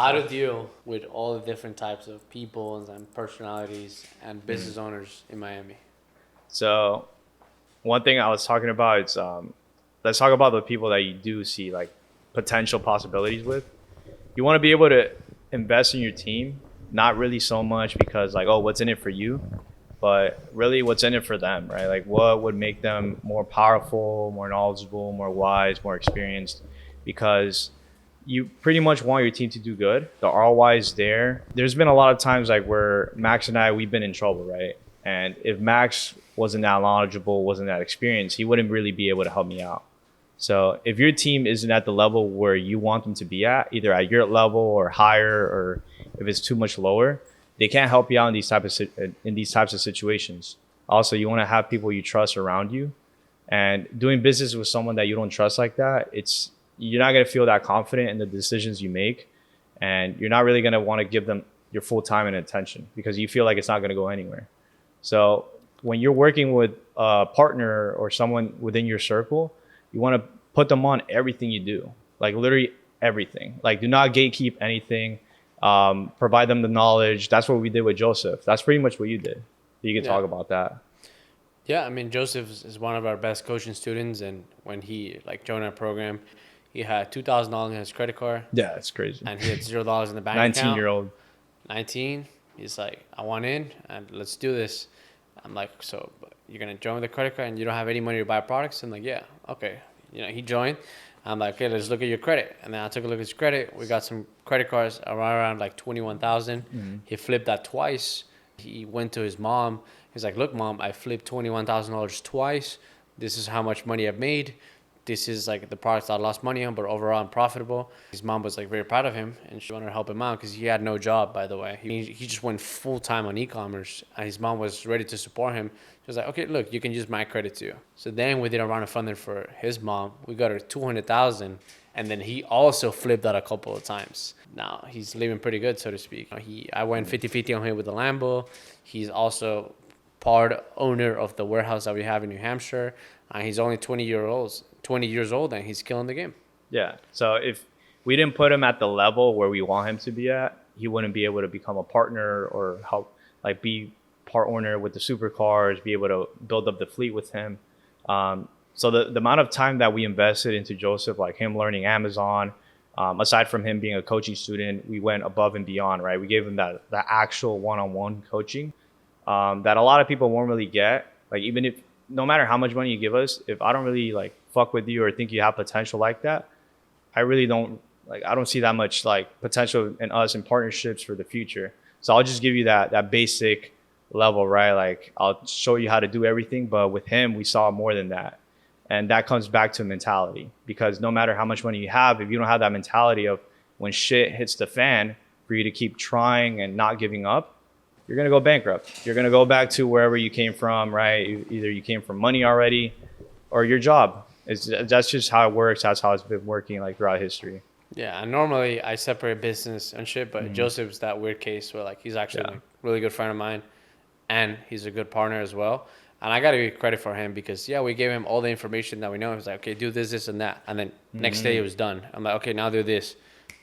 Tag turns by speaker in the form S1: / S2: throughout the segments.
S1: how to deal with all the different types of people and personalities and business owners in Miami.
S2: So one thing I was talking about is let's talk about the people that you do see like potential possibilities with. You want to be able to invest in your team, not really so much because like, oh, what's in it for you, but really what's in it for them, right? Like what would make them more powerful, more knowledgeable, more wise, more experienced, because you pretty much want your team to do good. The ROI is there. There's been a lot of times like where Max and I, we've been in trouble, right? And if Max wasn't that knowledgeable, wasn't that experienced, he wouldn't really be able to help me out. So if your team isn't at the level where you want them to be at, either at your level or higher, or if it's too much lower, they can't help you out in these types of situations. Also, you want to have people you trust around you, and doing business with someone that you don't trust like that, you're not going to feel that confident in the decisions you make, and you're not really going to want to give them your full time and attention because you feel like it's not going to go anywhere. So when you're working with a partner or someone within your circle, you want to put them on everything you do, like literally everything. Like do not gatekeep anything. Provide them the knowledge. That's what we did with Joseph. That's pretty much what you did. You can talk about that.
S1: Yeah, I mean, Joseph is one of our best coaching students, and when he joined our program, he had $2,000 in his credit card.
S2: Yeah, it's crazy.
S1: And he had $0 in the bank account.
S2: 19-year-old.
S1: 19. He's like, I want in, and let's do this. I'm like, so you're going to join the credit card and you don't have any money to buy products? I'm like, yeah, okay. He joined. I'm like, okay, let's look at your credit. And then I took a look at his credit. We got some credit cards around like 21,000. Mm-hmm. He flipped that twice. He went to his mom. He's like, look, Mom, I flipped $21,000 twice. This is how much money I've made. This is like the products I lost money on, but overall I'm profitable. His mom was like very proud of him, and she wanted to help him out because he had no job, by the way. He just went full time on e-commerce, and his mom was ready to support him. She was like, okay, look, you can use my credit too. So then we did a round of funding for his mom. We got her $200,000, and then he also flipped that a couple of times. Now he's living pretty good, so to speak. I went 50-50 on him with the Lambo. He's also part owner of the warehouse that we have in New Hampshire. He's only 20 years old, and he's killing the game.
S2: Yeah. So if we didn't put him at the level where we want him to be at, he wouldn't be able to become a partner or help, like be part owner with the supercars, be able to build up the fleet with him. So the amount of time that we invested into Joseph, like him learning Amazon, aside from him being a coaching student, we went above and beyond, right? We gave him that actual one-on-one coaching that a lot of people won't really get. Like even if, no matter how much money you give us, if I don't really like fuck with you or think you have potential like that, I really don't I don't see that much like potential in us in partnerships for the future. So I'll just give you that basic level, right? Like I'll show you how to do everything, but with him, we saw more than that. And that comes back to mentality, because no matter how much money you have, if you don't have that mentality of when shit hits the fan for you to keep trying and not giving up, you're going to go bankrupt. You're going to go back to wherever you came from, right? Either you came from money already or your job. That's just how it works. That's how it's been working like throughout history.
S1: Yeah, and normally I separate business and shit, but Joseph's that weird case where like he's actually like a really good friend of mine, and he's a good partner as well. And I got to give credit for him because, we gave him all the information that we know. He was like, okay, do this, this, and that. And then next day it was done. I'm like, okay, now do this.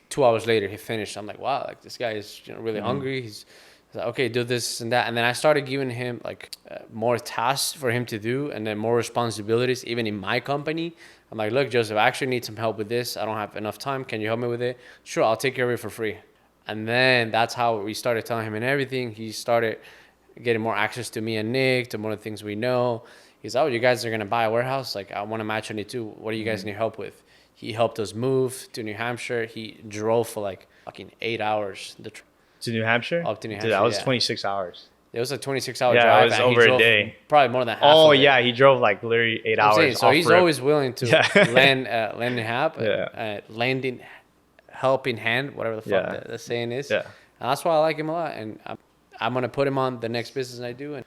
S1: 2 hours later, he finished. I'm like, wow, like this guy is really hungry. He's like, okay, do this and that. And then I started giving him like more tasks for him to do, and then more responsibilities, even in my company. I'm like, look, Joseph, I actually need some help with this. I don't have enough time. Can you help me with it? Sure, I'll take care of it for free. And then that's how we started telling him and everything. He started getting more access to me and Nick, to more of the things we know. He's like, oh, you guys are going to buy a warehouse? Like, I want to match on it too. What do you guys need help with? He helped us move to New Hampshire. He drove for like fucking 8 hours.
S2: To New Hampshire?
S1: Up to New Hampshire,
S2: Dude, that was 26 hours.
S1: It was a 26-hour drive.
S2: Yeah, it was over a day.
S1: Probably more than half
S2: Oh,
S1: of it.
S2: yeah, he drove like literally 8 hours.
S1: So he's always willing to lend helping hand, whatever the fuck the saying is.
S2: Yeah.
S1: And that's why I like him a lot. And I'm going to put him on the next business I do.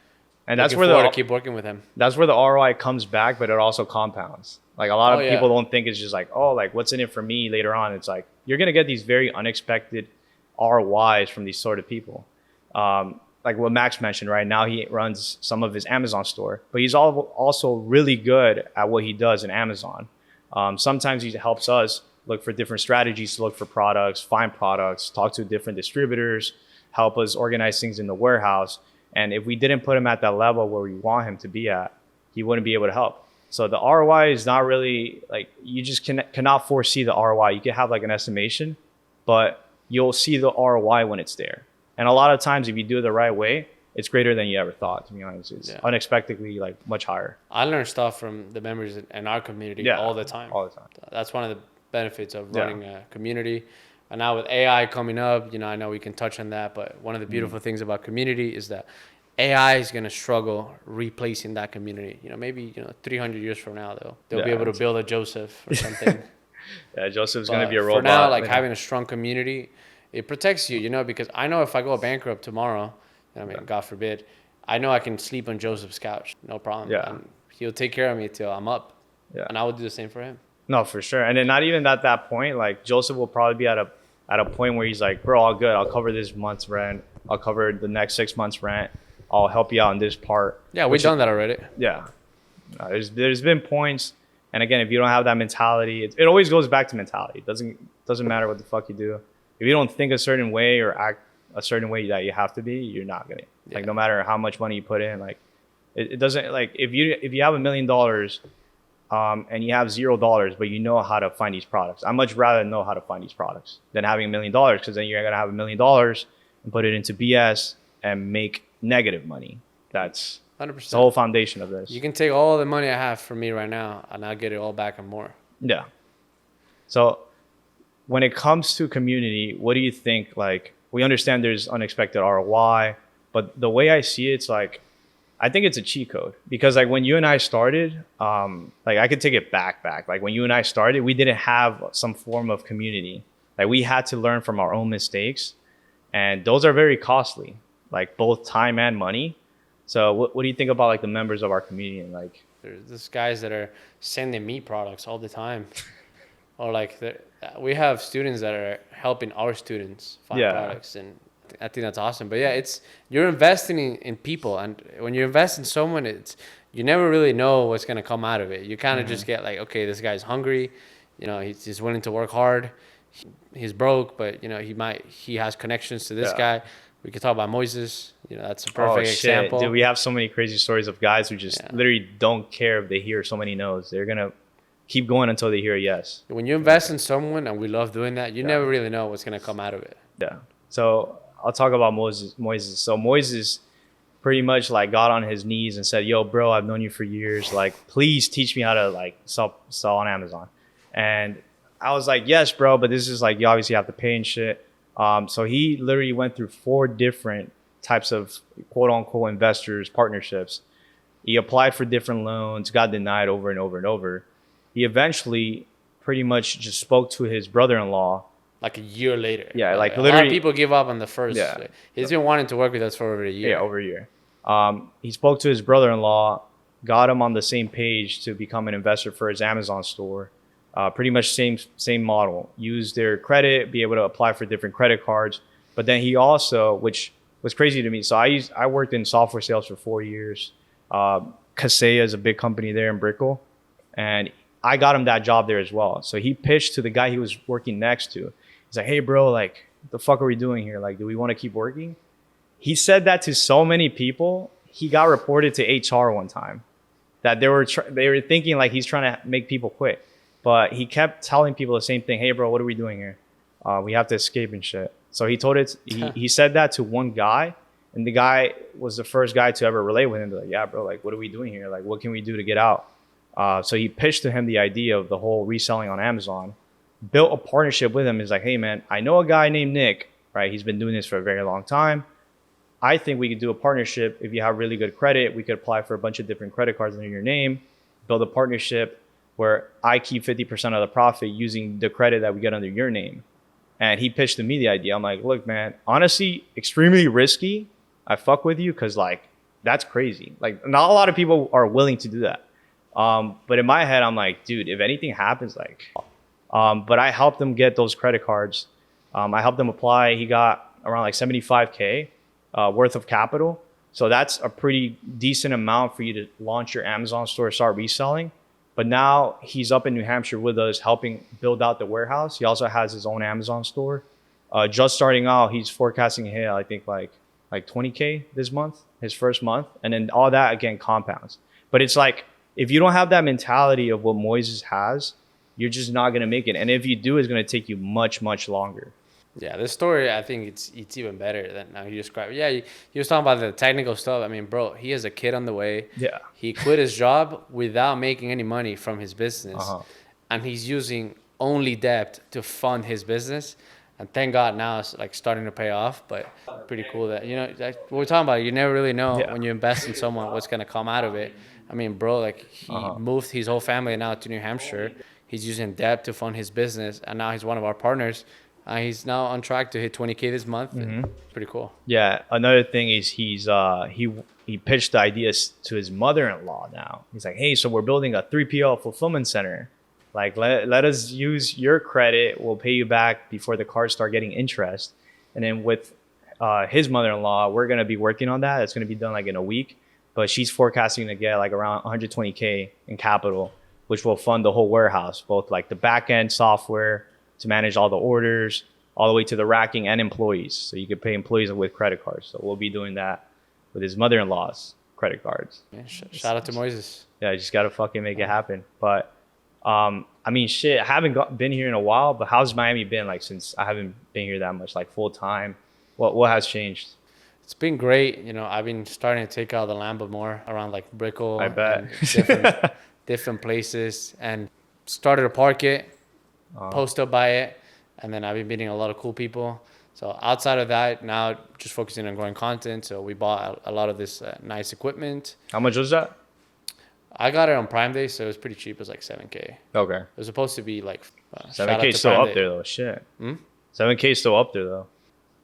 S2: And that's where
S1: to keep working with him.
S2: That's where the ROI comes back, but it also compounds. Like a lot of people don't think it's just like, oh, like what's in it for me later on. It's like you're going to get these very unexpected ROIs from these sort of people. Like what Max mentioned, right now he runs some of his Amazon store, but he's also really good at what he does in Amazon. Sometimes he helps us look for different strategies to look for products, find products, talk to different distributors, help us organize things in the warehouse. And if we didn't put him at that level where we want him to be at, he wouldn't be able to help. So the ROI is not really like, you just cannot foresee the ROI. You can have like an estimation, but you'll see the ROI when it's there. And a lot of times if you do it the right way, it's greater than you ever thought, to be honest. It's unexpectedly like much higher.
S1: I learn stuff from the members in our community all the time.
S2: All the time.
S1: That's one of the benefits of running a community. And now with AI coming up, I know we can touch on that, but one of the beautiful things about community is that AI is going to struggle replacing that community. Maybe 300 years from now, they'll be able to build a Joseph or something.
S2: Yeah, Joseph's going to be a robot.
S1: For now, like having a strong community, it protects you, because I know if I go bankrupt tomorrow, God forbid, I know I can sleep on Joseph's couch, no problem.
S2: Yeah.
S1: And he'll take care of me till I'm up.
S2: Yeah.
S1: And I will do the same for him.
S2: No, for sure. And then not even at that point, like Joseph will probably be at a point where he's like, bro, all good. I'll cover this month's rent. I'll cover the next 6 months rent. I'll help you out in this part.
S1: Yeah, we've done that already.
S2: Yeah. There's been points. And again, if you don't have that mentality, it always goes back to mentality. It doesn't matter what the fuck you do. If you don't think a certain way or act a certain way that you have to be, you're not gonna. Like no matter how much money you put in, like it doesn't, like if you have $1 million and you have $0, but you know how to find these products. I'd much rather know how to find these products than having $1 million, because then you're gonna have $1 million and put it into BS and make negative money. That's
S1: 100%.
S2: The whole foundation of this.
S1: You can take all the money I have from me right now and I'll get it all back and more.
S2: Yeah. So when it comes to community, what do you think? Like, we understand there's unexpected ROI, but the way I see it, it's like, I think it's a cheat code, because like when you and I started, like I could take it back. Like when you and I started, we didn't have some form of community. Like we had to learn from our own mistakes, and those are very costly, like both time and money. So what do you think about like the members of our community? And like,
S1: there's these guys that are sending me products all the time. Or like we have students that are helping our students find products, and I think that's awesome. But yeah, you're investing in people, and when you invest in someone, you never really know what's gonna come out of it. You kind of just get like, okay, this guy's hungry, he's willing to work hard. He's broke, but he has connections to this guy. We could talk about Moises. That's a perfect example.
S2: Dude, we have so many crazy stories of guys who just literally don't care if they hear so many no's. They're gonna keep going until they hear a yes.
S1: When you invest in someone, and we love doing that, you never really know what's going to come out of it.
S2: Yeah. So I'll talk about Moises. So Moises pretty much like got on his knees and said, yo, bro, I've known you for years. Like, please teach me how to like sell on Amazon. And I was like, yes, bro, but this is like, you obviously have to pay and shit. So he literally went through 4 different types of quote unquote investors, partnerships. He applied for different loans, got denied over and over and over. He eventually pretty much just spoke to his brother-in-law.
S1: Like a year later.
S2: Yeah, like
S1: a
S2: literally.
S1: lot of people give up on the first. Yeah. He's been wanting to work with us for over a year.
S2: Yeah, over a year. He spoke to his brother-in-law, got him on the same page to become an investor for his Amazon store. Pretty much same model. Use their credit, be able to apply for different credit cards. But then he also, which was crazy to me. So I worked in software sales for 4 years. Kaseya is a big company there in Brickell, and I got him that job there as well. So he pitched to the guy he was working next to. He's like, hey, bro, like, what the fuck are we doing here? Like, do we want to keep working? He said that to so many people. He got reported to HR one time that they were thinking like he's trying to make people quit. But he kept telling people the same thing. Hey, bro, what are we doing here? We have to escape and shit. So he said that to one guy, and the guy was the first guy to ever relate with him. Like, yeah, bro, like, what are we doing here? Like, what can we do to get out? So he pitched to him the idea of the whole reselling on Amazon, built a partnership with him. He's like, hey, man, I know a guy named Nick, right? He's been doing this for a very long time. I think we could do a partnership. If you have really good credit, we could apply for a bunch of different credit cards under your name, build a partnership where I keep 50% of the profit using the credit that we get under your name. And he pitched to me the idea. I'm like, look, man, honestly, extremely risky. I fuck with you because, like, that's crazy. Like, not a lot of people are willing to do that. But in my head, I'm like, dude, if anything happens, like, but I helped him get those credit cards. I helped him apply. He got around like 75K worth of capital. So that's a pretty decent amount for you to launch your Amazon store, start reselling. But now he's up in New Hampshire with us, helping build out the warehouse. He also has his own Amazon store. Just starting out, he's forecasting hit, I think like 20K this month, his first month, and then all that again compounds. But it's like if you don't have that mentality of what Moises has, you're just not gonna make it. And if you do, it's gonna take you much longer.
S1: Yeah, this story, I think it's even better than how you described it. Yeah, he was talking about the technical stuff. I mean, bro, he has a kid on the way.
S2: Yeah.
S1: He quit his job without making any money from his business. And he's using only debt to fund his business. And thank God now it's like starting to pay off. But pretty cool that, like what we're talking about, you never really know when you invest in someone what's going to come out of it. I mean, bro, like he moved his whole family now to New Hampshire. He's using debt to fund his business. And now he's one of our partners. He's now on track to hit 20K this month. Pretty cool.
S2: Yeah. Another thing is he pitched the ideas to his mother-in-law now. He's like, hey, so we're building a 3PL fulfillment center. Like, let us use your credit. We'll pay you back before the cars start getting interest. And then with his mother-in-law, we're going to be working on that. It's going to be done like in a week. But she's forecasting to get like around 120K in capital, which will fund the whole warehouse, both like the back-end software to manage all the orders, all the way to the racking and employees. So you could pay employees with credit cards. So we'll be doing that with his mother-in-law's credit cards.
S1: Yeah, shout out to Moises.
S2: Yeah, you just got to fucking make it happen. But, I mean, shit, I haven't been here in a while, but how's Miami been like since I haven't been here that much, like full time? What has changed?
S1: It's been great. I've been starting to take out the Lambo more around like Brickell.
S2: I bet.
S1: And different places, and started to park it. Post up by it, and then I've been meeting a lot of cool people. So outside of that, now just focusing on growing content. So we bought a lot of this nice equipment.
S2: How much was that?
S1: I got it on Prime Day, so it was pretty cheap. It was like 7K.
S2: Okay.
S1: It was supposed to be like
S2: 7K still up there though. Shit. 7K still up there though.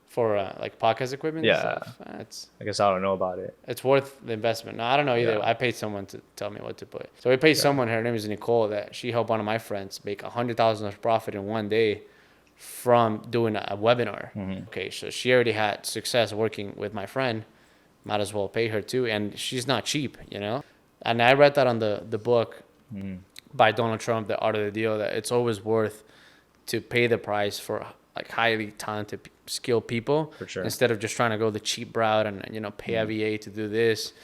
S1: For like podcast equipment.
S2: Yeah.
S1: And stuff.
S2: I guess I don't know about it.
S1: It's worth the investment. No, I don't know either. Yeah. I paid someone to tell me what to put. So we paid someone. Her name is Nicole. That she helped one of my friends make $100,000 profit in one day from doing a webinar. Okay, so she already had success working with my friend. Might as well pay her too. And she's not cheap, And I read that on the book by Donald Trump, The Art of the Deal, that it's always worth to pay the price for like highly talented, skilled people,
S2: for sure,
S1: instead of just trying to go the cheap route and pay a VA to do this.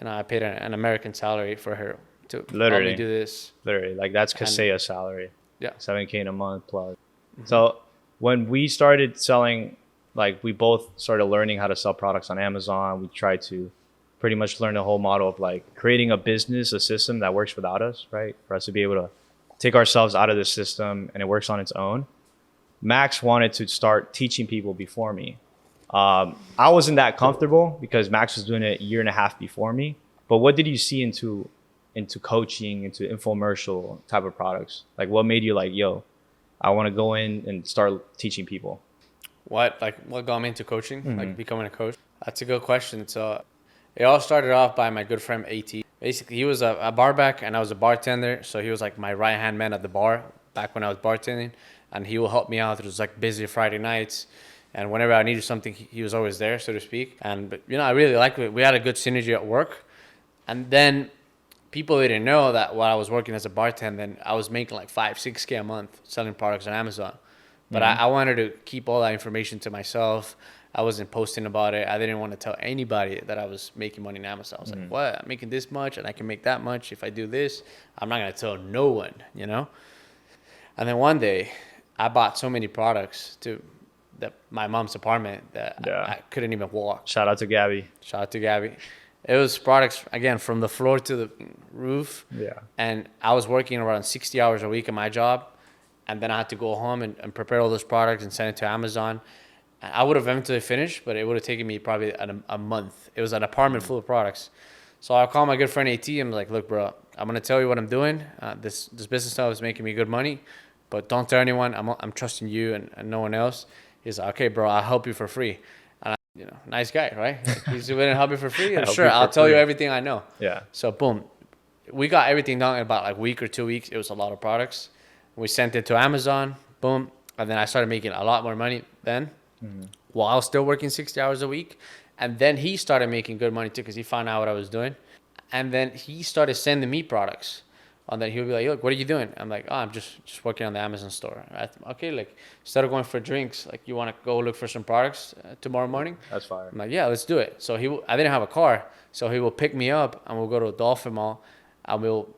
S1: I paid an American salary for her to help me do this.
S2: Literally, like that's Kaseya's salary.
S1: Yeah,
S2: 7K in a month plus. So when we started selling, like we both started learning how to sell products on Amazon. We tried to pretty much learn the whole model of like creating a business, a system that works without us, right? For us to be able to take ourselves out of the system and it works on its own. Max wanted to start teaching people before me. I wasn't that comfortable because Max was doing it a year and a half before me. But what did you see into coaching, into infomercial type of products? Like what made you like, yo, I want to go in and start teaching people?
S1: What got me into coaching? Like becoming a coach? That's a good question. So it all started off by my good friend AT. Basically, he was a barback and I was a bartender. So he was like my right-hand man at the bar back when I was bartending. And he will help me out. It was like busy Friday nights. And whenever I needed something, he was always there, so to speak. But I really liked it. We had a good synergy at work. And then people didn't know that while I was working as a bartender, I was making like 5-6K a month selling products on Amazon. But I wanted to keep all that information to myself. I wasn't posting about it. I didn't want to tell anybody that I was making money on Amazon. I was like, what? I'm making this much and I can make that much if I do this. I'm not going to tell no one, And then one day, I bought so many products to my mom's apartment that I couldn't even walk.
S2: Shout out to Gabby.
S1: It was products, again, from the floor to the roof.
S2: Yeah.
S1: And I was working around 60 hours a week in my job. And then I had to go home and prepare all those products and send it to Amazon. And I would have eventually finished, but it would have taken me probably a month. It was an apartment full of products. So I called my good friend AT. I'm like, look, bro, I'm going to tell you what I'm doing. This business stuff is making me good money. But don't tell anyone. I'm trusting you and no one else. He's like, okay, bro, I'll help you for free. And nice guy, right? Like, he's willing to help me for free. And sure, I'll tell you everything I know.
S2: Yeah.
S1: So boom, we got everything done in about like a week or 2 weeks. It was a lot of products. We sent it to Amazon. Boom, and then I started making a lot more money then, while still working 60 hours a week. And then he started making good money too because he found out what I was doing. And then he started sending me products. And then he'll be like, look, what are you doing? I'm like, oh, I'm just working on the Amazon store. Okay, like instead of going for drinks, like you want to go look for some products tomorrow morning?
S2: That's fire.
S1: I'm like, yeah, let's do it. So I didn't have a car, so he will pick me up and we'll go to a Dolphin Mall and we'll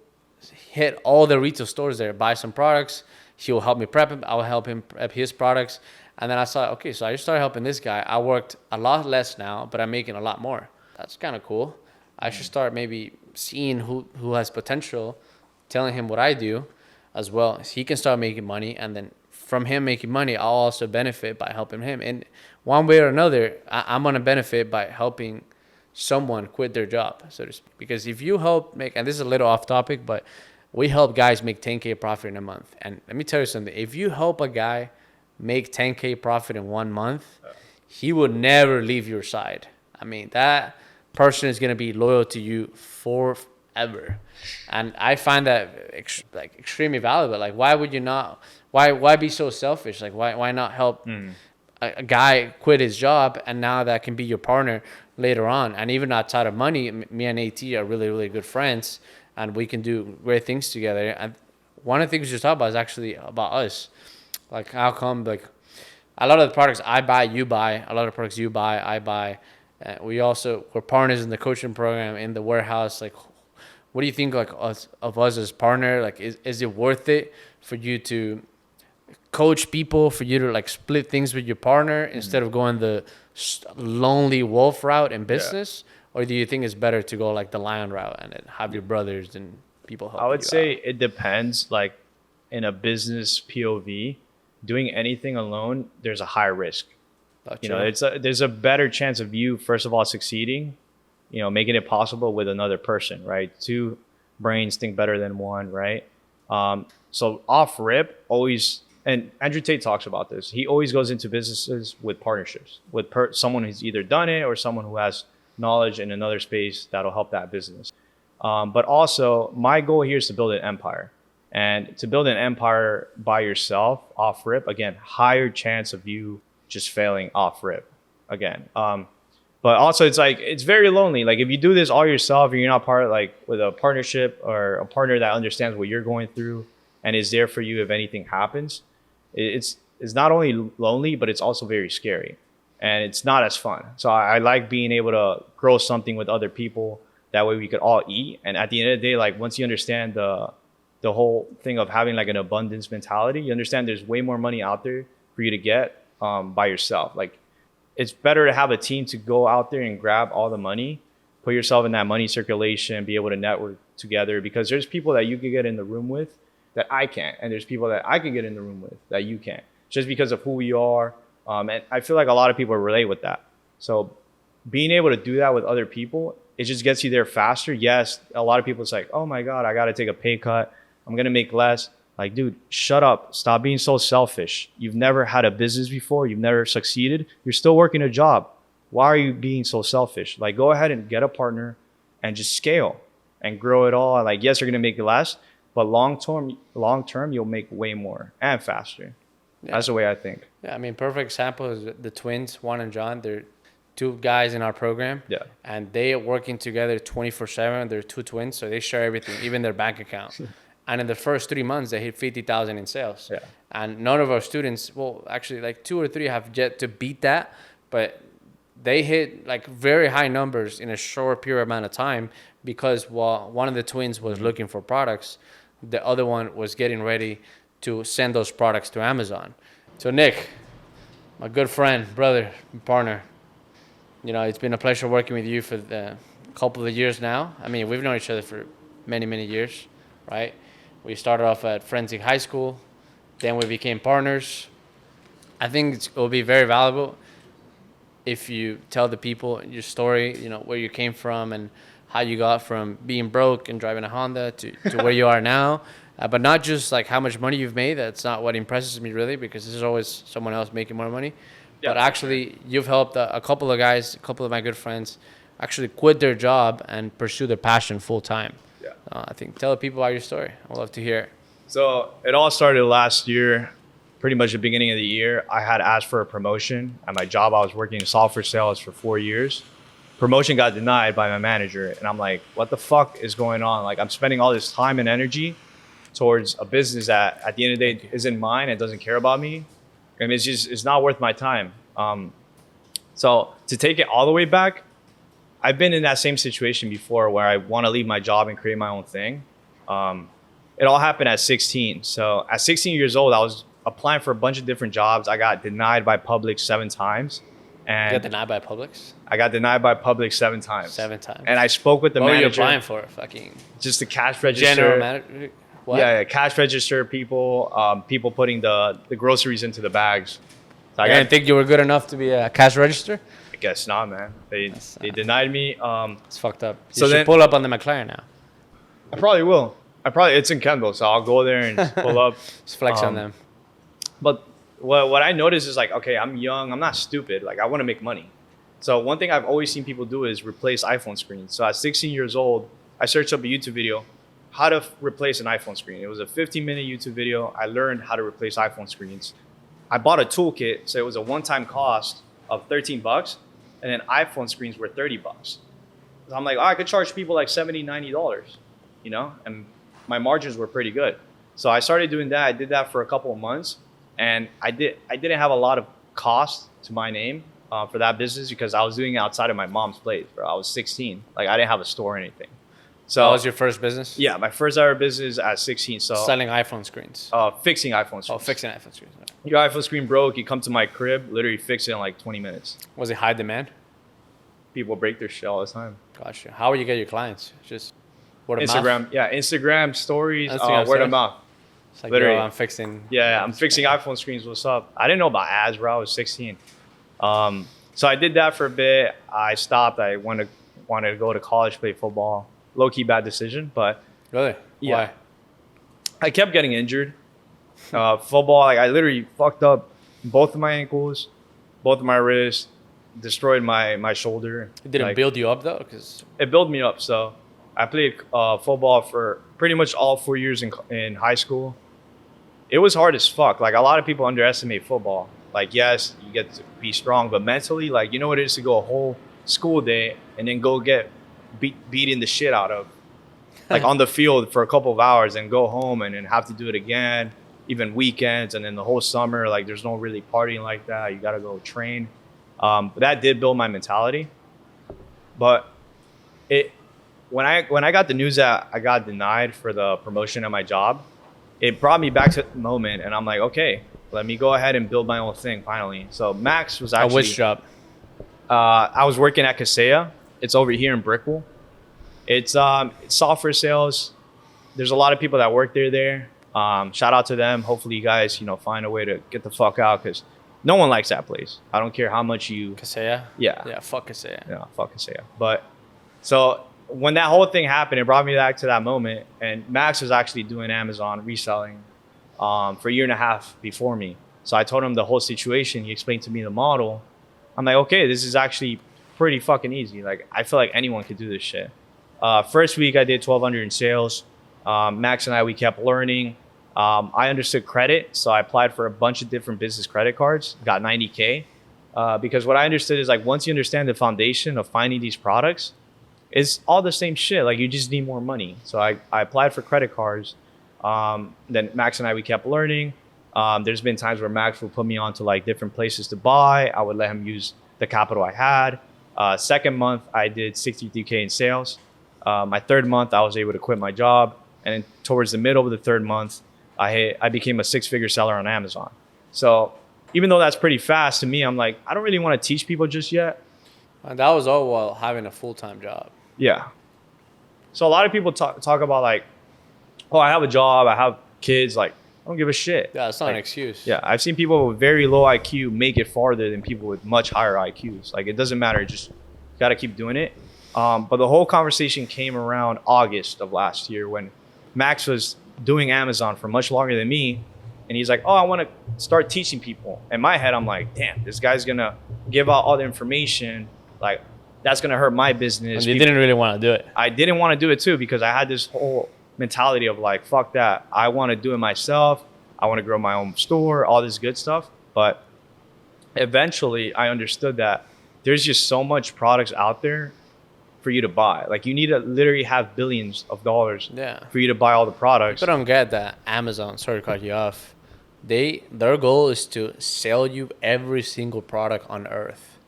S1: hit all the retail stores there, buy some products. He will help me prep him. I will help him prep his products. And then I saw, okay, so I just started helping this guy. I worked a lot less now, but I'm making a lot more. That's kind of cool. I should start maybe seeing who has potential, telling him what I do as well. So he can start making money, and then from him making money, I'll also benefit by helping him. And one way or another, I'm going to benefit by helping someone quit their job. So because if you help make, and this is a little off topic, but we help guys make 10K profit in a month. And let me tell you something. If you help a guy make 10K profit in 1 month, he will never leave your side. I mean, that person is going to be loyal to you forever. And I find that extremely valuable. Like, why would you not, why be so selfish? Like, why not help a guy quit his job, and now that can be your partner later on? And even outside of money, me and AT are really, really good friends, and we can do great things together. And one of the things you talk about is actually about us. Like, how come, like, a lot of the products I buy, you buy. A lot of products you buy, I buy. We're partners in the coaching program, in the warehouse. Like, what do you think, like, of us as partner? Like, is it worth it for you to coach people, for you to, like, split things with your partner instead of going the lonely wolf route in business? Or do you think it's better to go, like, the lion route and then have your brothers and people help you?
S2: I would say it depends. Like, in a business POV, doing anything alone, there's a high risk. You know, there's a better chance of you, first of all, succeeding, you know, making it possible with another person, right? Two brains think better than one, right? So off rip, always, and Andrew Tate talks about this. He always goes into businesses with partnerships, with someone who's either done it or someone who has knowledge in another space that'll help that business. But also, my goal here is to build an empire. And to build an empire by yourself, off rip, again, higher chance of you just failing off rip again. But also, it's like, it's very lonely. Like, if you do this all yourself and you're not part of, like, with a partnership or a partner that understands what you're going through and is there for you if anything happens, it's not only lonely, but it's also very scary. And it's not as fun. So I like being able to grow something with other people. That way we could all eat. And at the end of the day, like, once you understand the whole thing of having, like, an abundance mentality, you understand there's way more money out there for you to get by yourself. Like, it's better to have a team to go out there and grab all the money, put yourself in that money circulation, be able to network together, because there's people that you can get in the room with that I can't, and there's people that I can get in the room with that you can't, just because of who we are. And I feel like a lot of people relate with that. So being able to do that with other people, it just gets you there faster. Yes, a lot of people, it's like, oh my God, I got to take a pay cut. I'm going to make less. Like, dude, shut up. Stop being so selfish. You've never had a business before. You've never succeeded. You're still working a job. Why are you being so selfish? Like, go ahead and get a partner and just scale and grow it all. Like, yes, you're going to make less, but long term, you'll make way more and faster. Yeah. That's the way I think.
S1: Yeah, I mean, perfect example is the twins, Juan and John. They're two guys in our program. Yeah. And they are working together 24/7. They're two twins, so they share everything, even their bank account. And in the first 3 months, they hit 50,000 in sales. Yeah. And none of our students, well, actually, like 2 or 3 have yet to beat that, but they hit, like, very high numbers in a short period amount of time, because while one of the twins was looking for products, the other one was getting ready to send those products to Amazon. So Nick, my good friend, brother, partner, you know, it's been a pleasure working with you for a couple of years now. I mean, we've known each other for many, many years, right? We started off at Forensic High School, then we became partners. I think it will be very valuable if you tell the people your story, you know, where you came from and how you got from being broke and driving a Honda to where you are now. But not just, like, how much money you've made. That's not what impresses me, really, because there's always someone else making more money. Yeah. But actually, you've helped a couple of guys, a couple of my good friends, actually quit their job and pursue their passion full time. Yeah. I think, tell the people about your story. I'd love to hear it.
S2: So it all started last year, pretty much the beginning of the year. I had asked for a promotion at my job. I was working in software sales for 4 years. promotion got denied by my manager, and I'm like, what the fuck is going on? Like, I'm spending all this time and energy towards a business that at the end of the day isn't mine and doesn't care about me. I mean, it's not worth my time. So to take it all the way back, I've been in that same situation before where I want to leave my job and create my own thing. It all happened at 16. So at 16 years old, I was applying for a bunch of different jobs. I got denied by Publix 7 times. And
S1: You got denied by Publix?
S2: I got denied by Publix 7 times.
S1: 7 times.
S2: And I spoke with the
S1: what
S2: manager.
S1: What were you applying for? Fucking
S2: Just the cash register.
S1: general manager? What?
S2: Yeah, cash register people, people putting the groceries into the bags. So
S1: I didn't think you were good enough to be a cash register?
S2: I guess not, man. They denied me.
S1: It's fucked up. You
S2: So
S1: should
S2: then-
S1: pull up on the McLaren now.
S2: I probably will. It's in Kendall, so I'll go there and pull up.
S1: Just flex on them.
S2: But what I noticed is like, okay, I'm young. I'm not stupid. Like, I want to make money. So one thing I've always seen people do is replace iPhone screens. So at 16 years old, I searched up a YouTube video, how to replace an iPhone screen. It was a 15-minute YouTube video. I learned how to replace iPhone screens. I bought a toolkit, so it was a one-time cost of $13, and then iPhone screens were $30. So I'm like, I could charge people like $70, $90, you know, and my margins were pretty good. So I started doing that. I did that for a couple of months, and I didn't have a lot of cost to my name for that business because I was doing it outside of my mom's place, bro. I was 16. Like, I didn't have a store or anything. So
S1: That was your first business?
S2: yeah, my first ever business at 16. So
S1: Selling iPhone screens.
S2: fixing iPhone screens.
S1: Oh, fixing iPhone screens. Right.
S2: Your iPhone screen broke. You come to my crib, literally fix it in like 20 minutes.
S1: Was it high demand?
S2: People break their shit all the time.
S1: Gotcha. How would you get your clients? Just word of
S2: Instagram,
S1: mouth?
S2: yeah, Instagram stories,
S1: Instagram
S2: word of
S1: stories?
S2: mouth.
S1: It's like,
S2: literally.
S1: yo, I'm fixing.
S2: Yeah, I'm fixing iPhone screens. What's up? I didn't know about ads, bro. I was 16. So I did that for a bit. I stopped. I wanted to go to college, play football. Low key bad decision, but
S1: Really?
S2: Yeah.
S1: Why?
S2: I kept getting injured. Football, like I literally fucked up both of my ankles, both of my wrists, destroyed my shoulder.
S1: It didn't
S2: Like,
S1: build you up though? Because
S2: it built me up. So I played football for pretty much all 4 years in high school. It was hard as fuck. Like, a lot of people underestimate football. Like, yes, you get to be strong, but mentally, like, you know what it is to go a whole school day and then go get beating the shit out of, like, on the field for a couple of hours and go home and then have to do it again, even weekends, and then the whole summer, like, there's no really partying like that. You got to go train. But that did build my mentality. But when I got the news that I got denied for the promotion at my job, it brought me back to the moment, and I'm like, okay, let me go ahead and build my own thing finally. So Max was actually
S1: which job?
S2: I was working at Kaseya. It's over here in Brickell. It's software sales. There's a lot of people that work there. Shout out to them. Hopefully you guys, find a way to get the fuck out, because no one likes that place. I don't care how much you.
S1: Kaseya?
S2: Yeah.
S1: Yeah, fuck Kaseya.
S2: Yeah, fuck Kaseya. But so when that whole thing happened, it brought me back to that moment. And Max was actually doing Amazon reselling for a year and a half before me. So I told him the whole situation. He explained to me the model. I'm like, okay, this is actually pretty fucking easy. Like, I feel like anyone could do this shit. First week I did 1,200 in sales. Max and I, we kept learning. I understood credit, so I applied for a bunch of different business credit cards, got 90K. Because what I understood is, like, once you understand the foundation of finding these products, it's all the same shit. Like, you just need more money. So I applied for credit cards. Then Max and I, we kept learning. There's been times where Max would put me on to, like, different places to buy. I would let him use the capital I had. Second month, I did 63K in sales. My third month, I was able to quit my job. And then towards the middle of the third month, I became a 6-figure seller on Amazon. So even though that's pretty fast to me, I'm like, I don't really want to teach people just yet.
S1: And that was all while having a full-time job.
S2: Yeah. So a lot of people talk about, like, oh, I have a job, I have kids. Like, I don't give a shit.
S1: Yeah, it's not
S2: like,
S1: an excuse.
S2: Yeah, I've seen people with very low IQ make it farther than people with much higher IQs. Like, it doesn't matter. Just got to keep doing it. But the whole conversation came around August of last year when Max was doing Amazon for much longer than me. And he's like, oh, I want to start teaching people. In my head, I'm like, damn, this guy's going to give out all the information. Like, that's going to hurt my business.
S1: And you didn't really want to do it.
S2: I didn't want to do it too, because I had this whole mentality of, like, fuck that. I want to do it myself. I want to grow my own store, all this good stuff. But eventually I understood that there's just so much products out there for you to buy. Like you need to literally have billions of dollars
S1: Yeah.
S2: for you to buy all the products.
S1: People don't get that Amazon, sorry to cut you off, their goal is to sell you every single product on earth.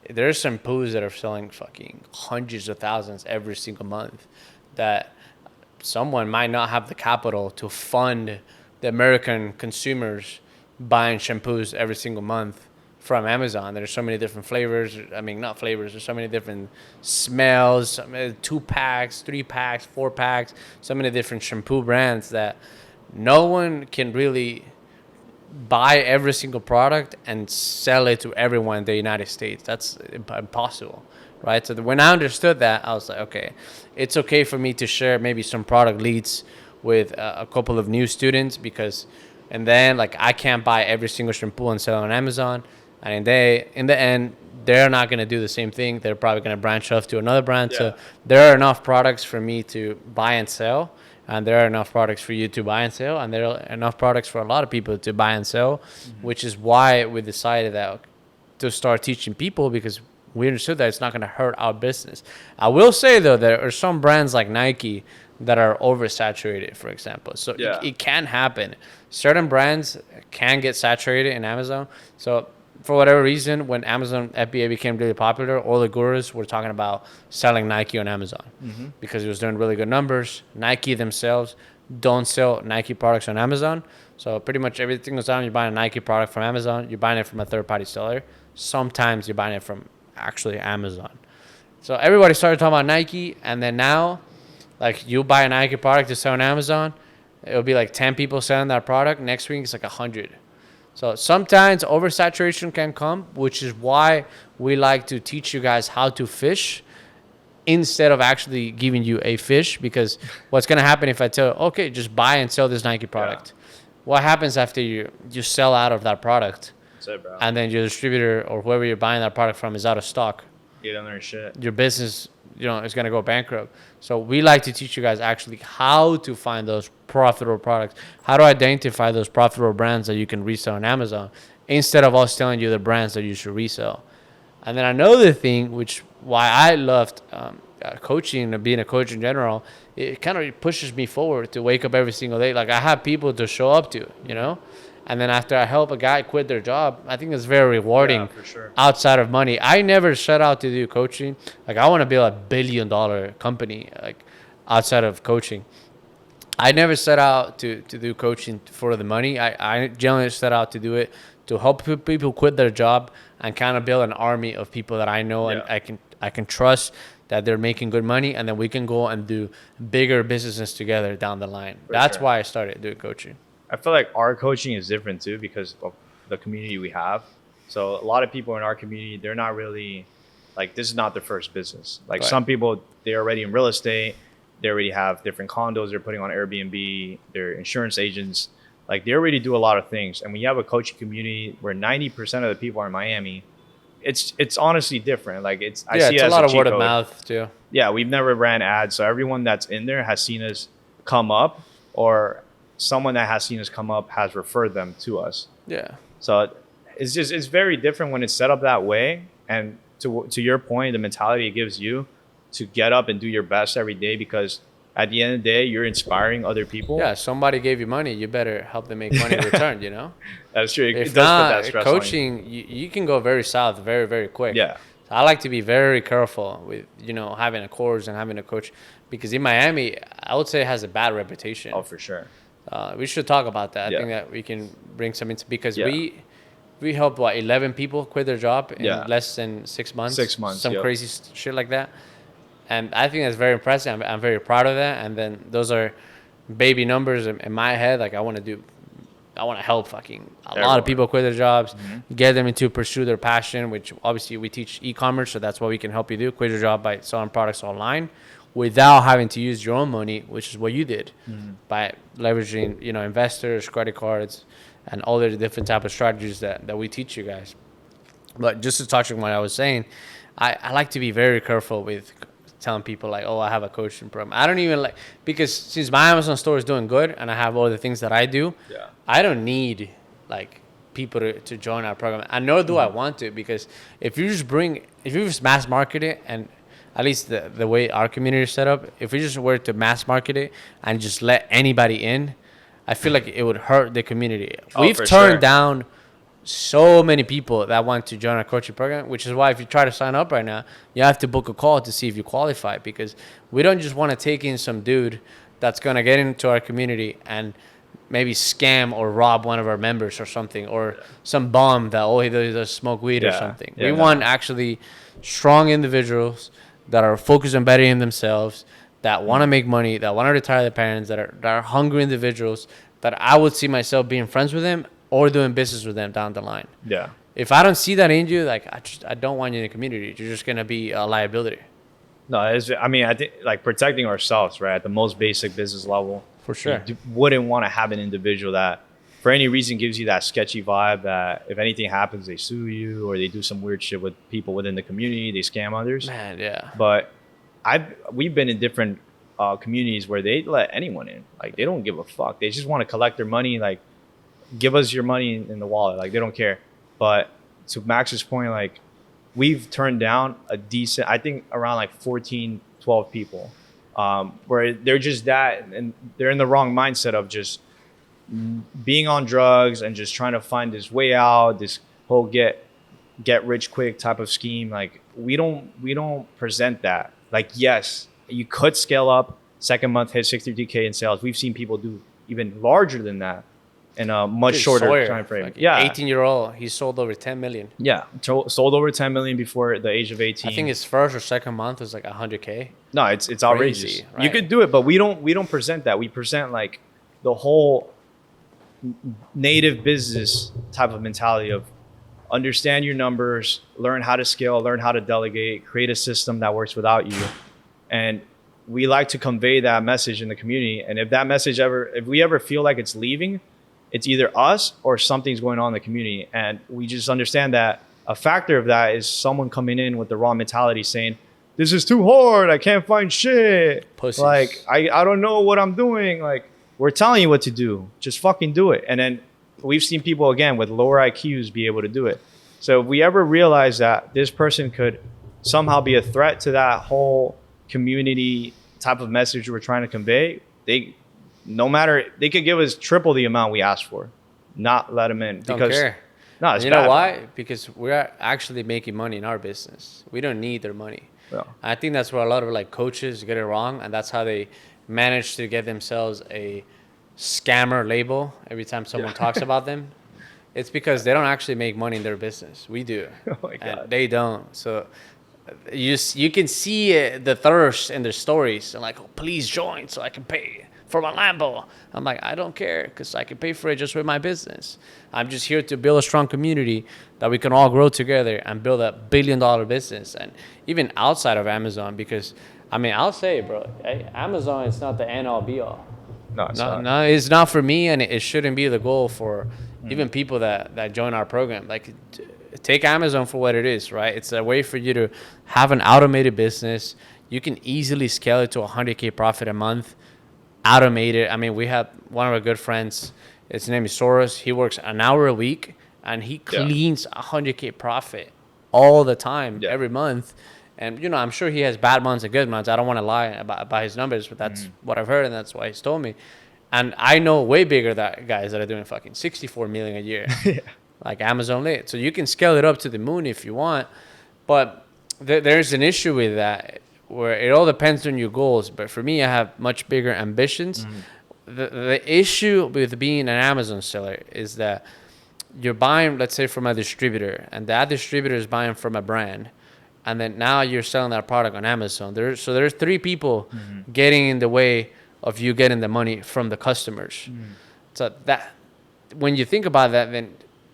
S1: There's some shampoos that are selling fucking hundreds of thousands every single month that someone might not have the capital to fund the American consumers buying shampoos every single month from Amazon. There's so many different flavors. I mean, not flavors. There's so many different smells. 2-packs, 3-packs, 4-packs. So many different shampoo brands that no one can really buy every single product and sell it to everyone in the United States. That's impossible, right? So when I understood that, I was like, okay, it's okay for me to share maybe some product leads with a couple of new students and then like I can't buy every single shampoo and sell on Amazon. And in the end, they're not going to do the same thing. They're probably going to branch off to another brand. Yeah. So there are enough products for me to buy and sell. And there are enough products for you to buy and sell. And there are enough products for a lot of people to buy and sell, which is why we decided to start teaching people, because we understood that it's not going to hurt our business. I will say, though, there are some brands like Nike that are oversaturated, for example. So it can happen. Certain brands can get saturated in Amazon. So for whatever reason, when Amazon FBA became really popular, all the gurus were talking about selling Nike on Amazon because it was doing really good numbers. Nike themselves don't sell Nike products on Amazon. So pretty much everything that's on, you're buying a Nike product from Amazon, you're buying it from a third-party seller. Sometimes you're buying it from actually Amazon. So everybody started talking about Nike, and then now, like, you buy a Nike product to sell on Amazon, it'll be like 10 people selling that product. Next week, it's like 100. So sometimes oversaturation can come, which is why we like to teach you guys how to fish instead of actually giving you a fish. Because what's going to happen if I tell you, okay, just buy and sell this Nike product? Yeah. What happens after you sell out of that product?
S2: That's it, bro.
S1: And then your distributor or whoever you're buying that product from is out of stock.
S2: Get on their shit.
S1: Your business, is going to go bankrupt. So we like to teach you guys actually how to find those profitable products, how to identify those profitable brands that you can resell on Amazon, instead of us telling you the brands that you should resell. And then another thing, which why I loved coaching and being a coach in general, it kind of pushes me forward to wake up every single day. Like I have people to show up to, And then after I help a guy quit their job, I think it's very rewarding.
S2: Yeah, for sure.
S1: Outside of money. I never set out to do coaching. Like I want to build $1 billion company, like outside of coaching. I never set out to do coaching for the money. I generally set out to do it to help people quit their job and kind of build an army of people that I know and I can trust that they're making good money, and then we can go and do bigger businesses together down the line. That's why I started doing coaching.
S2: I feel like our coaching is different too because of the community we have. So a lot of people in our community, they're not really like, this is not their first business. Like some people, they're already in real estate. They already have different condos they're putting on Airbnb. They're insurance agents. Like they already do a lot of things. And when you have a coaching community where 90% of the people are in Miami, it's honestly different. Like I see it as a lot of
S1: word of mouth too.
S2: Yeah, we've never ran ads. So everyone that's in there has seen us come up, or someone that has seen us come up has referred them to us.
S1: Yeah.
S2: So it's very different when it's set up that way. And to your point, the mentality it gives you to get up and do your best every day, because at the end of the day, you're inspiring other people.
S1: Yeah, somebody gave you money. You better help them make money in return,
S2: That's true.
S1: If not, coaching, you can go very south very, very quick.
S2: Yeah.
S1: So I like to be very careful with, having a course and having a coach, because in Miami, I would say it has a bad reputation.
S2: Oh, for sure.
S1: We should talk about that. I think that we can bring some into, because we helped 11 people quit their job in less than 6 months.
S2: 6 months.
S1: Some crazy shit like that. And I think that's very impressive. I'm very proud of that. And then those are baby numbers in my head. Like I want to help fucking a lot of people quit their jobs, get them into pursue their passion, which obviously we teach e-commerce. So that's what we can help you do. Quit your job by selling products online without having to use your own money, which is what you did by leveraging, investors, credit cards, and all the different type of strategies that we teach you guys. But just to touch on what I was saying, I like to be very careful with telling people like, oh, I have a coaching program. I don't even because since my Amazon store is doing good and I have all the things that I do, I don't need like people to join our program, and nor do I want to, because if you just mass market it, and at least the way our community is set up, if we just were to mass market it and just let anybody in, I feel like it would hurt the community. We've turned down so many people that want to join our coaching program, which is why if you try to sign up right now, you have to book a call to see if you qualify, because we don't just want to take in some dude that's going to get into our community and maybe scam or rob one of our members or something, or some bum that he does smoke weed or something. We want actually strong individuals that are focused on bettering themselves, that want to make money, that want to retire their parents, that are hungry individuals, that I would see myself being friends with them or doing business with them down the line.
S2: Yeah.
S1: If I don't see that in you, like I don't want you in the community. You're just gonna be a liability.
S2: No, I think like protecting ourselves, right, at the most basic business level.
S1: For sure.
S2: You wouldn't want to have an individual that, for any reason, gives you that sketchy vibe that if anything happens, they sue you or they do some weird shit with people within the community. They scam others.
S1: Man, yeah.
S2: But we've been in different communities where they let anyone in. Like, they don't give a fuck. They just want to collect their money. Like, give us your money in the wallet. Like, they don't care. But to Max's point, like, we've turned down a decent, I think around like 14, 12 people, where they're just that, and they're in the wrong mindset of just being on drugs and just trying to find this way out, this whole get rich quick type of scheme. Like, we don't present that. Like, yes, you could scale up, second month hit 62K in sales. We've seen people do even larger than that in a much shorter time frame.
S1: Like 18-year-old, he sold over 10 million.
S2: Yeah, sold over 10 million before the age of 18.
S1: I think his first or second month was like 100K.
S2: No, it's outrageous.
S1: Crazy, right?
S2: You could do it, but we don't present that. We present like the whole native business type of mentality of understand your numbers, learn how to scale, learn how to delegate, create a system that works without you. And we like to convey that message in the community. And if that message if we ever feel like it's leaving, it's either us or something's going on in the community. And we just understand that a factor of that is someone coming in with the wrong mentality saying, this is too hard, I can't find shit.
S1: Pussies.
S2: Like, I don't know what I'm doing. Like, we're telling you what to do. Just fucking do it. And then we've seen people, again, with lower IQs be able to do it. So if we ever realize that this person could somehow be a threat to that whole community type of message we're trying to convey, they could give us triple the amount we asked for, not let them in.
S1: Don't care.
S2: No, it's
S1: you
S2: bad.
S1: know why? Because we're actually making money in our business. We don't need their money.
S2: Yeah.
S1: I think that's where a lot of like coaches get it wrong, and that's how they manage to get themselves a scammer label every time someone talks about them. It's because they don't actually make money in their business. We do.
S2: Oh my God.
S1: And they don't. So you can see the thirst in their stories. They're like, oh, please join so I can pay for my Lambo. I'm like, I don't care, because I can pay for it just with my business. I'm just here to build a strong community that we can all grow together and build a $1 billion business. And even outside of Amazon, because I mean, I'll say, bro, Amazon is not the end all be all.
S2: No, it's not.
S1: No, it's not for me, and it shouldn't be the goal for even people that join our program. Like, take Amazon for what it is, right? It's a way for you to have an automated business. You can easily scale it to 100K profit a month, automate it. I mean, we have one of our good friends, his name is Soros. He works an hour a week, and he cleans 100K profit all the time, every month. And, you know, I'm sure he has bad months and good months. I don't want to lie about his numbers, but that's what I've heard, and that's why he's told me. And I know way bigger guys that are doing fucking 64 million a year, like Amazon Lit. So you can scale it up to the moon if you want. But there's an issue with that where it all depends on your goals. But for me, I have much bigger ambitions. The issue with being an Amazon seller is that you're buying, let's say, from a distributor, and that distributor is buying from a brand. And then now you're selling that product on Amazon. There's 3 people getting in the way of you getting the money from the customers. So that, when you think about that, then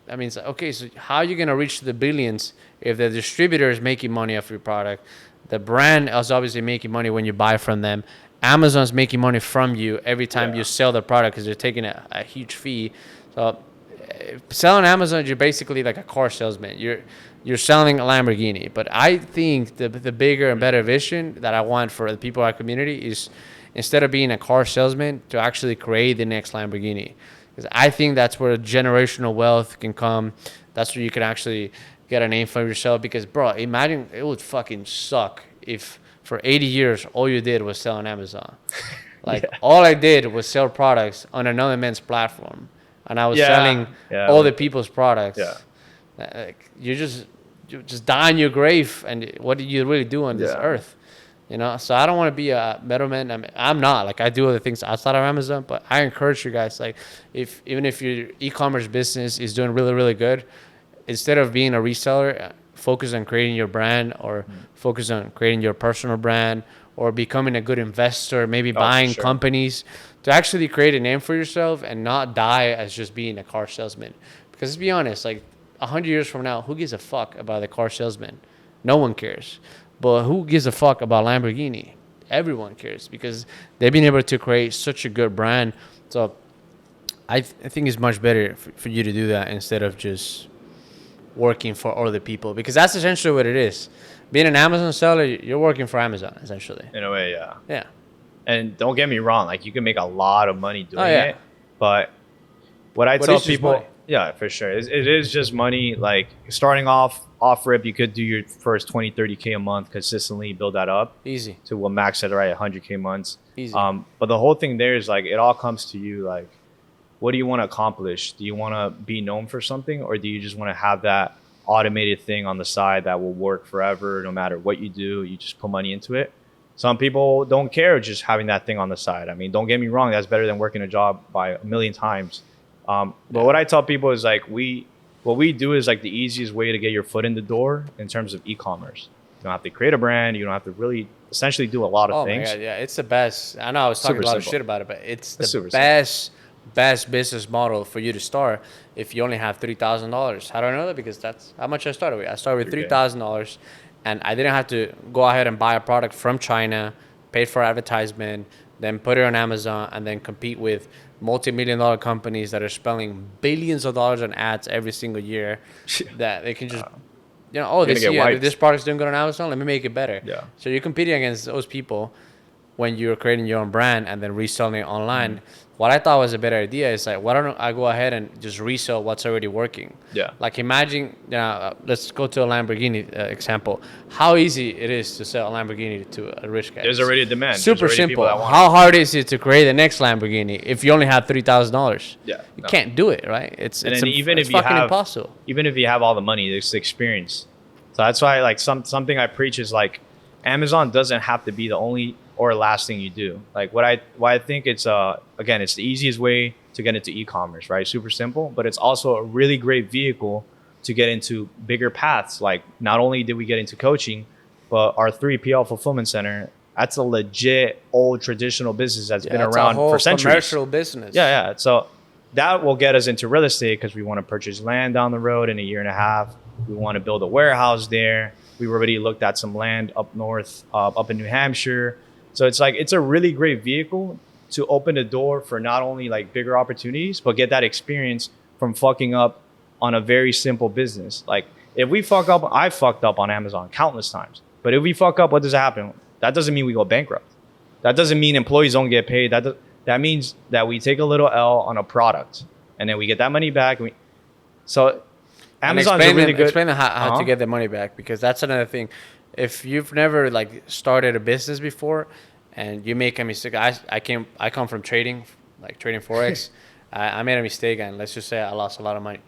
S1: I mean, it's like, okay, so how are you going to reach the billions if the distributor is making money off your product? The brand is obviously making money when you buy from them. Amazon's making money from you every time you sell the product because they're taking a huge fee. So selling Amazon, you're basically like a car salesman. You're selling a Lamborghini. But I think the bigger and better vision that I want for the people in our community is, instead of being a car salesman, to actually create the next Lamborghini. because I think that's where generational wealth can come. That's where you can actually get a name for yourself. Because, bro, imagine it would fucking suck if for 80 years all you did was sell on Amazon. Like all I did was sell products on another man's platform, and I was selling all the people's products.
S2: Yeah.
S1: Like you just die in your grave, and what do you really do on this earth? You know, so I don't want to be a middleman. I mean, I'm not. Like, I do other things outside of Amazon, but I encourage you guys, like, even if your e-commerce business is doing really, really good, instead of being a reseller, focus on creating your brand, or focus on creating your personal brand, or becoming a good investor, maybe buying companies, to actually create a name for yourself and not die as just being a car salesman. Because let's be honest, like 100 years from now, who gives a fuck about the car salesman? No one cares. But who gives a fuck about Lamborghini? Everyone cares, because they've been able to create such a good brand. So I think it's much better for you to do that instead of just working for other people, because that's essentially what it is. Being an Amazon seller, you're working for Amazon, essentially.
S2: In a way, yeah.
S1: Yeah.
S2: And don't get me wrong, like you can make a lot of money doing it, but what I tell people, yeah, for sure, it is just money. Like starting off rip, you could do your first 20, 30K a month consistently, build that up.
S1: Easy.
S2: To we'll max it right at 100K months.
S1: Easy.
S2: But the whole thing there is like, it all comes to you. Like, what do you want to accomplish? Do you want to be known for something, or do you just want to have that automated thing on the side that will work forever, no matter what you do? You just put money into it. Some people don't care just having that thing on the side. I mean, don't get me wrong, that's better than working a job by a million times. But what I tell people is like, what we do is like the easiest way to get your foot in the door in terms of e-commerce. You don't have to create a brand. You don't have to really essentially do a lot of things.
S1: Oh my God, yeah, it's the best. I know I was talking a lot of shit about it, but it's the best business model for you to start if you only have $3,000. How do I know that? Because that's how much I started with. I started with $3,000, and I didn't have to go ahead and buy a product from China, pay for advertisement, then put it on Amazon, and then compete with multi-million-dollar companies that are spending billions of dollars on ads every single year. That they can just, this product's doing good on Amazon, let me make it better.
S2: Yeah.
S1: So you're competing against those people when you're creating your own brand and then reselling it online. What I thought was a better idea is like, why don't I go ahead and just resell what's already working?
S2: Yeah.
S1: Like imagine, let's go to a Lamborghini example. How easy it is to sell a Lamborghini to a rich guy.
S2: There's already a demand.
S1: Super simple. How hard is it to create the next Lamborghini if you only have $3,000?
S2: Yeah.
S1: You can't do it, right? It's
S2: even if
S1: fucking impossible.
S2: Even if you have all the money, it's the experience. So that's why like something I preach is like, Amazon doesn't have to be the only or last thing you do. Like why I think it's again, it's the easiest way to get into e-commerce, right? Super simple, but it's also a really great vehicle to get into bigger paths. Like not only did we get into coaching, but our 3PL fulfillment center, that's a legit old traditional business that's been around for centuries.
S1: Commercial business.
S2: Yeah. So that will get us into real estate because we want to purchase land down the road in a year and a half. We want to build a warehouse there. We already looked at some land up north, up in New Hampshire. So it's like, it's a really great vehicle to open the door for not only like bigger opportunities, but get that experience from fucking up on a very simple business. Like if we fuck up, I fucked up on Amazon countless times, but if we fuck up, what does happen? That doesn't mean we go bankrupt. That doesn't mean employees don't get paid. That means that we take a little L on a product and then we get that money back. So Amazon's really good.
S1: Explain how to get the money back, because that's another thing. If you've never like started a business before and you make a mistake, I come from trading, like trading Forex. I made a mistake and let's just say I lost a lot of money.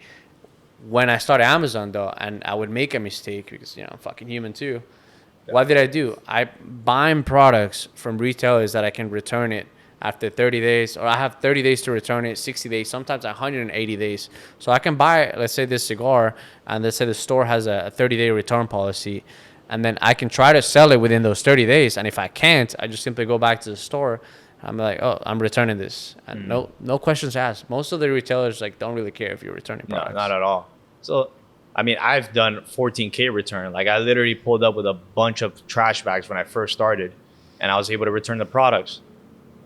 S1: When I started Amazon though, and I would make a mistake because I'm fucking human too. Yeah. What did I do? I buy products from retailers that I can return it after 30 days, or I have 30 days to return it, 60 days, sometimes 180 days. So I can buy, let's say this cigar, and let's say the store has a 30-day return policy. And then I can try to sell it within those 30 days. And if I can't, I just simply go back to the store. I'm like, oh, I'm returning this. And no questions asked. Most of the retailers like don't really care if you're returning products.
S2: No, not at all. So, I mean, I've done 14K return. Like I literally pulled up with a bunch of trash bags when I first started. And I was able to return the products.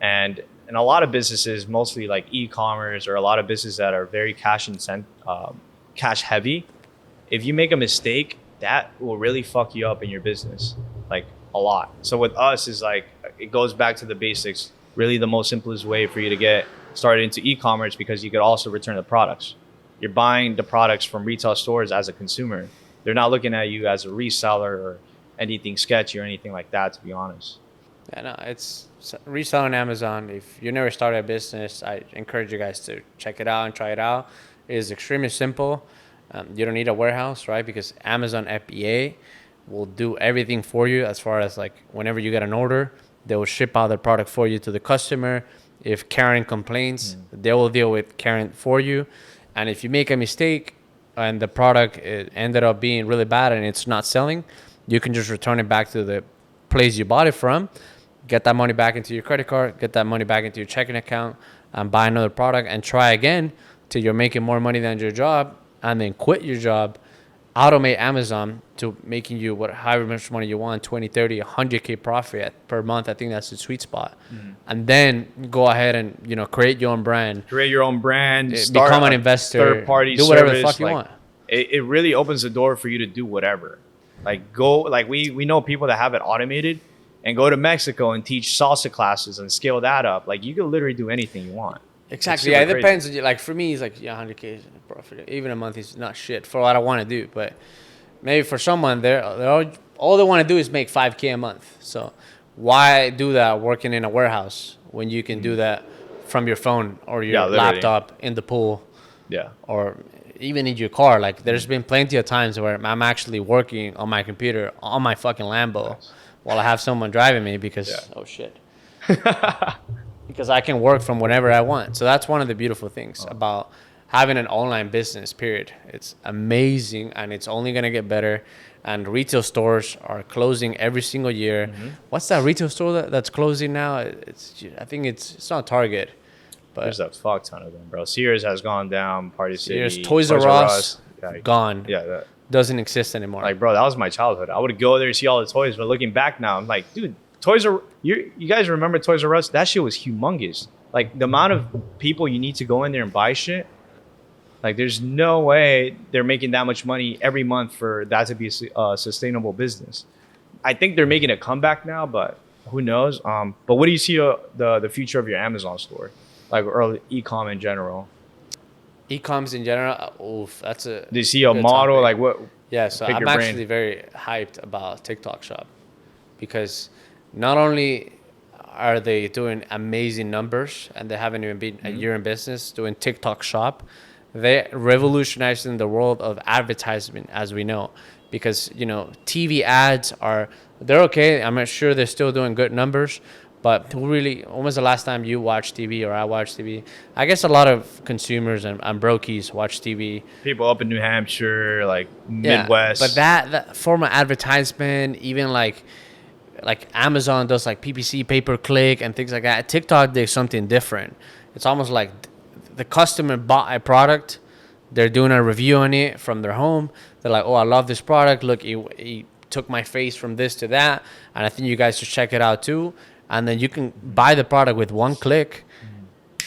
S2: And in a lot of businesses, mostly like e-commerce or a lot of businesses that are very cash heavy, if you make a mistake, that will really fuck you up in your business, like a lot. So with us is like, it goes back to the basics. Really the most simplest way for you to get started into e-commerce because you could also return the products. You're buying the products from retail stores as a consumer. They're not looking at you as a reseller or anything sketchy or anything like that, to be honest.
S1: Yeah, no, it's resell on Amazon. If you never started a business, I encourage you guys to check it out and try it out. It is extremely simple. You don't need a warehouse, right? Because Amazon FBA will do everything for you as far as like whenever you get an order, they will ship out the product for you to the customer. If Karen complains, they will deal with Karen for you. And if you make a mistake and the product ended up being really bad and it's not selling, you can just return it back to the place you bought it from, get that money back into your credit card, get that money back into your checking account, and buy another product and try again till you're making more money than your job, and then quit your job, automate Amazon to making you however much money you want, 20, 30, 100K profit per month. I think that's the sweet spot. And then go ahead and, create your own brand.
S2: Create your own brand,
S1: Become an investor,
S2: third-party
S1: do whatever
S2: service,
S1: the fuck you want.
S2: It really opens the door for you to do whatever. We know people that have it automated and go to Mexico and teach salsa classes and scale that up. Like, you can literally do anything you want.
S1: Exactly. Yeah, it depends. Like, for me, it's like, 100K is profit. Even a month is not shit for what I want to do. But maybe for someone, they're all they want to do is make 5K a month. So why do that working in a warehouse when you can do that from your phone or your laptop in the pool?
S2: Yeah.
S1: Or even in your car. Like, there's been plenty of times where I'm actually working on my computer on my fucking Lambo while I have someone driving me because, oh shit. Because I can work from whenever I want. So that's one of the beautiful things about having an online business, period. It's amazing, and it's only going to get better. And retail stores are closing every single year. What's that retail store that's closing now? I think it's not Target. But
S2: there's a fuck ton of them, bro. Sears has gone down. Party City.
S1: Sears, Toys R Us, gone.
S2: Yeah, that
S1: doesn't exist anymore.
S2: Like, bro, that was my childhood. I would go there and see all the toys. But looking back now, I'm like, dude, you guys remember Toys R Us? That shit was humongous. Like, the amount of people you need to go in there and buy shit. Like, there's no way they're making that much money every month for that to be a sustainable business. I think they're making a comeback now, but who knows? But what do you see the future of your Amazon store? Like, or e-com in general?
S1: E-coms in general, that's a...
S2: Do you see a model? Like, what?
S1: Yeah, so I'm actually very hyped about TikTok Shop because not only are they doing amazing numbers and they haven't even been a year in business doing TikTok Shop, they're revolutionizing the world of advertisement, as we know, because, TV ads they're okay. I'm not sure they're still doing good numbers, but when was the last time you watched TV or I watched TV? I guess a lot of consumers and brokies watch TV.
S2: People up in New Hampshire, like Midwest.
S1: But that form of advertisement, even like Amazon does like PPC, pay-per-click and things like that. TikTok does something different. It's almost like the customer bought a product. They're doing a review on it from their home. They're like, oh, I love this product. Look, he took my face from this to that. And I think you guys should check it out too. And then you can buy the product with one click.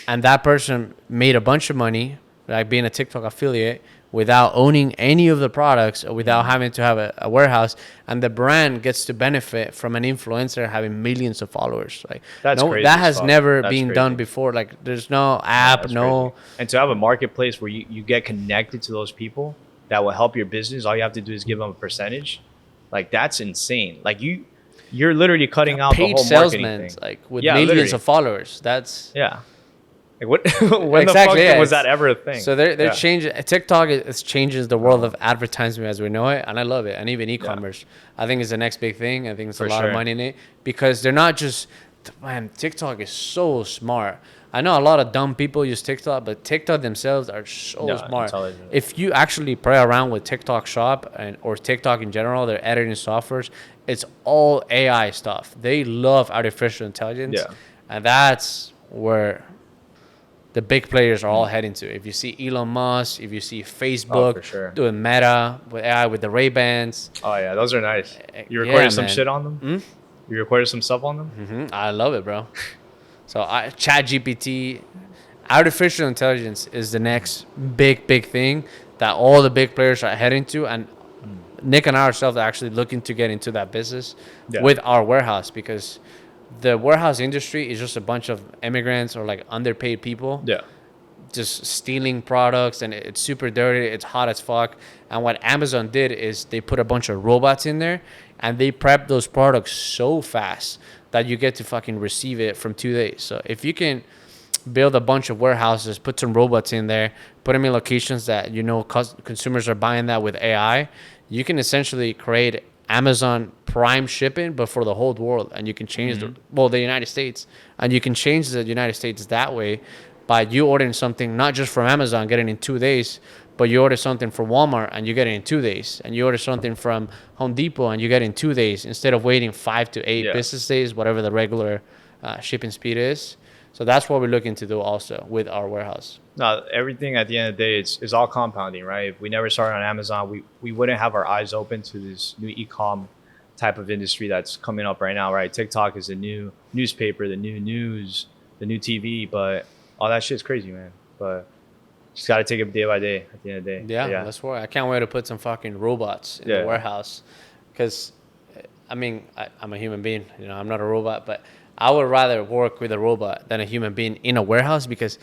S1: And that person made a bunch of money, like being a TikTok affiliate, without owning any of the products or without having to have a warehouse. And the brand gets to benefit from an influencer having millions of followers. Like,
S2: crazy.
S1: That has never been done before. Like, there's no app, crazy.
S2: And to have a marketplace where you get connected to those people that will help your business, all you have to do is give them a percentage. Like, that's insane. Like, you're literally cutting out the whole marketing thing.
S1: Like, with millions of followers. That's...
S2: Yeah. Like, what? When the fuck was that ever a thing?
S1: So they're changing. TikTok changes the world of advertisement as we know it, and I love it. And even e-commerce, I think is the next big thing. I think it's a lot of money in it because they're not just. Man, TikTok is so smart. I know a lot of dumb people use TikTok, but TikTok themselves are so smart. If you actually play around with TikTok Shop or TikTok in general, their editing softwares, it's all AI stuff. They love artificial intelligence, and that's where the big players are all heading to. If you see Elon Musk, if you see Facebook doing Meta with AI with the Ray-Bans.
S2: Oh, yeah, those are nice. You recorded some shit on them? You recorded some stuff on them?
S1: I love it, bro. So ChatGPT, artificial intelligence is the next big thing that all the big players are heading to. And Nick and I ourselves are actually looking to get into that business with our warehouse because the warehouse industry is just a bunch of immigrants or like underpaid people
S2: Yeah.
S1: just stealing products, and it's super dirty. It's hot as fuck. And what Amazon did is they put a bunch of robots in there, and they prep those products so fast that you get to fucking receive it from 2 days. So if you can build a bunch of warehouses, put some robots in there, put them in locations that consumers are buying that with AI, you can essentially create Amazon Prime shipping, but for the whole world, and you can change the United States, and you can change the United States that way by you ordering something not just from Amazon, getting it in 2 days, but you order something from Walmart and you get it in 2 days, and you order something from Home Depot and you get it in 2 days instead of waiting 5 to 8 business days, whatever the regular shipping speed is. So that's what we're looking to do also with our warehouse.
S2: No, everything at the end of the day is all compounding, right? If we never started on Amazon, we wouldn't have our eyes open to this new e-com type of industry that's coming up right now, right? TikTok is the new newspaper, the new news, the new TV, but all that shit's crazy, man. But just got to take it day by day at the end of the day.
S1: Yeah, that's why I can't wait to put some fucking robots in the warehouse. Because, I mean, I'm a human being. I'm not a robot, but I would rather work with a robot than a human being in a warehouse, because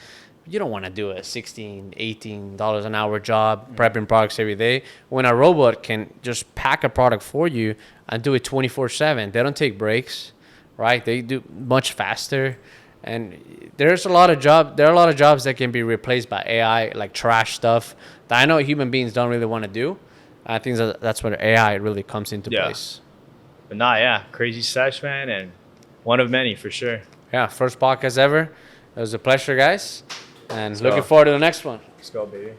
S1: you don't want to do a $16, $18 an hour job prepping products every day when a robot can just pack a product for you and do it 24/7. They don't take breaks, right? They do much faster. And there's a lot of jobs that can be replaced by AI, like trash stuff that I know human beings don't really want to do. I think that's where AI really comes into place.
S2: But crazy sesh, man, and one of many for sure.
S1: Yeah, first podcast ever. It was a pleasure, guys, and looking forward to the next one.
S2: Let's go, baby.